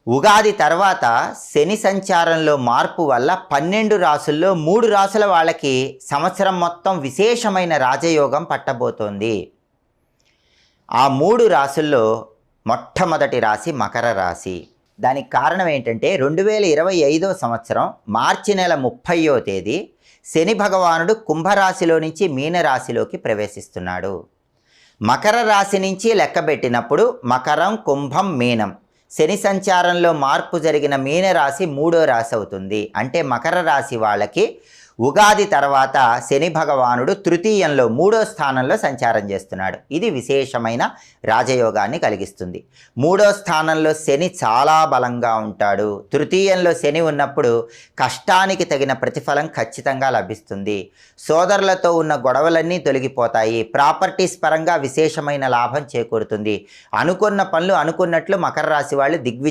ఉగాది తర్వాత శని సంచారంలో మార్పు వల్ల 12 రాసుల్లో 3 రాసుల వాళ్ళకి సంవత్సరం మొత్తం విశేషమైన రాజయోగం పట్టబోతోంది. ఆ 3 రాసుల్లో మొట్టమొదటి రాశి మకర రాశి. దానికి కారణం ఏంటంటే 2025 సంవత్సరం మార్చి నెల 30వ తేదీ శని భగవానుడు కుంభరాశిలో నుంచి మీనరాశిలోకి ప్రవేశిస్తున్నాడు. మకర రాశి నుంచి లెక్కబెట్టినప్పుడు మకరం, కుంభం, మీనం. శని సంచారంలో మార్పు జరిగిన మీనరాశి 3వ రాశి అవుతుంది. అంటే మకర రాశి వాళ్ళకి ఉగాది తర్వాత శని భగవానుడు తృతీయంలో 3వ స్థానంలో సంచారం చేస్తున్నాడు. ఇది విశేషమైన రాజయోగాన్ని కలిగిస్తుంది. 3వ స్థానంలో శని చాలా బలంగా ఉంటాడు. తృతీయంలో శని ఉన్నప్పుడు కష్టానికి తగిన ప్రతిఫలం ఖచ్చితంగా లభిస్తుంది. సోదరులతో ఉన్న గొడవలన్నీ తొలగిపోతాయి. ప్రాపర్టీస్ పరంగా విశేషమైన లాభం చేకూరుతుంది. అనుకున్న పనులు అనుకున్నట్లు మకర రాశి వాళ్ళు దిగ్విజయం